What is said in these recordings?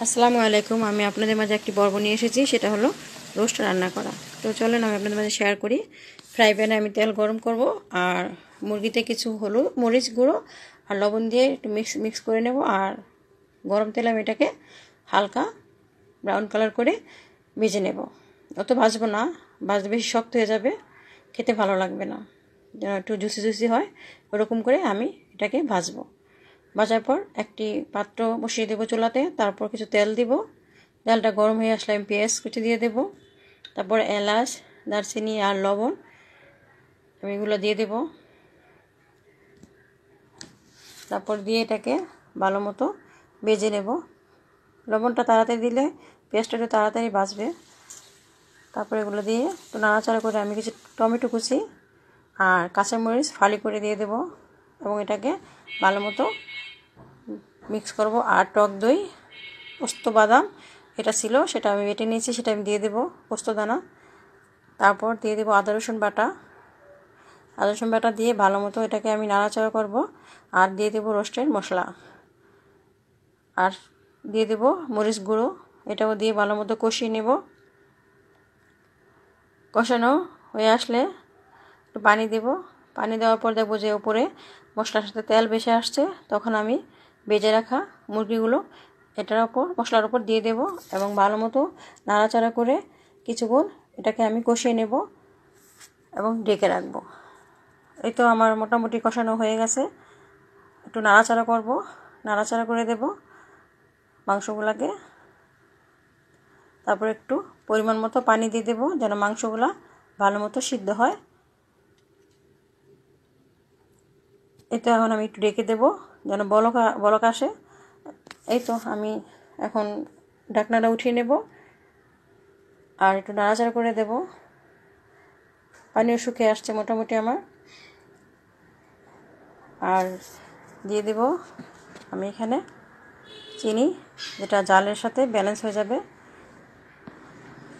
আসসালামু আলাইকুম। আমি আপনাদের মাঝে একটি পর্ব নিয়ে এসেছি, সেটা হলো রোস্ট রান্না করা। তো চলেন আমি আপনাদের মাঝে শেয়ার করি। ফ্রাই প্যানে আমি তেল গরম করব, আর মুরগিতে কিছু হলুদ, মরিচ গুঁড়ো আর লবণ দিয়ে একটু মিক্স করে নেব। আর গরম তেলে আমি এটাকে হালকা ব্রাউন কালার করে ভেজে নেব। অত ভাজবো না, ভাজলে বেশি শক্ত হয়ে যাবে, খেতে ভালো লাগবে না। যেন একটু জুসি জুসি হয়, ওরকম করে আমি এটাকে ভাজবো। ভাজার পর একটি পাত্র বসিয়ে দেবো চুলাতে, তারপর কিছু তেল দিব। তেলটা গরম হয়ে আসলে আমি পেঁয়াজ কুচি দিয়ে দেব, তারপর এলাচ, দারচিনি আর লবণ আমি এগুলো দিয়ে দেব। তারপর দিয়ে এটাকে ভালো মতো ভেজে নেব। লবণটা তাড়াতাড়ি দিলে পেঁয়াজটা একটু তাড়াতাড়ি ভাজবে। তারপর এগুলো দিয়ে একটু নাড়াচাড়া করে আমি কিছু টমেটো কুচি আর কাঁচামরিচ ফালি করে দিয়ে দেব, এবং এটাকে ভালো মতো মিক্স করব। আর টক দই, পোস্ত বাদাম এটা ছিল, সেটা আমি বেটে নিয়েছি, সেটা আমি দিয়ে দেবো, পোস্ত দানা। তারপর দিয়ে দেবো আদা রসুন বাটা দিয়ে ভালো মতো এটাকে আমি নাড়াচাড়া করব। আর দিয়ে দেবো রোস্টের মশলা, আর দিয়ে দেবো মরিচ গুঁড়ো, এটাও দিয়ে ভালো মতো কষিয়ে নেব। কষানো হয়ে আসলে একটু পানি দেব। পানি দেওয়ার পর দেখবো যে উপরে মশলার সাথে তেল ভেসে আসছে, তখন আমি ভেজে রাখা মুরগিগুলো এটার ওপর, মশলার ওপর দিয়ে দেব, এবং ভালো মতো নাড়াচাড়া করে কিছুক্ষণ এটাকে আমি কষিয়ে নেব এবং ঢেকে রাখবো। এই তো আমার মোটামুটি কষানো হয়ে গেছে। একটু নাড়াচাড়া করব, নাড়াচাড়া করে দেব মাংসগুলোকে। তারপর একটু পরিমাণ মতো পানি দিয়ে দেবো, যেন মাংসগুলা ভালো মতো সিদ্ধ হয়। এই তো এখন আমি একটু ঢেকে দেবো যেন বলক আসে। এই তো আমি এখন ঢাকনাটা উঠিয়ে নেব আর একটু নাড়াচাড়া করে দেব। পানিও শুকিয়ে আসছে মোটামুটি আমার। আর দিয়ে দেব আমি এখানে চিনি, যেটা জালের সাথে ব্যালেন্স হয়ে যাবে।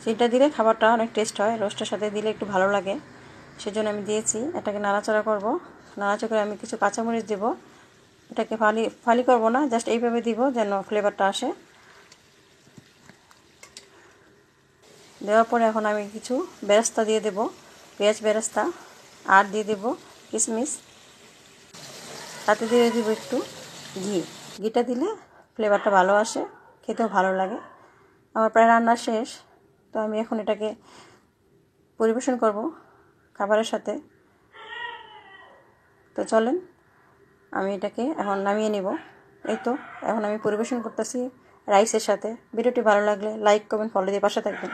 চিনিটা দিলে খাবারটা অনেক টেস্ট হয়, রোস্টের সাথে দিলে একটু ভালো লাগে, সেজন্য আমি দিয়েছি। এটাকে নাড়াচাড়া করব। নাড়াচাড়া করে আমি কিছু কাঁচামরিচ দেব। এটাকে ফালি করব না, জাস্ট এইভাবে দিব যেন ফ্লেভারটা আসে। দেওয়ার পরে এখন আমি কিছু বেরেস্তা দিয়ে দেব, পেঁয়াজ বেরেস্তা, আর দিয়ে দেব কিশমিশ, সাথে দিয়ে দেব একটু ঘিটা দিলে ফ্লেভারটা ভালো আসে, খেতেও ভালো লাগে। আমার প্রায় রান্না শেষ, তো আমি এখন এটাকে পরিবেশন করব খাবারের সাথে। তো চলেন আমি এটাকে এখন নামিয়ে নেব। এই তো এখন আমি পরিবেশন করতেছি রাইসের সাথে। ভিডিওটি ভালো লাগলে লাইক, কমেন্ট, ফলো দিয়ে পাশে থাকবেন।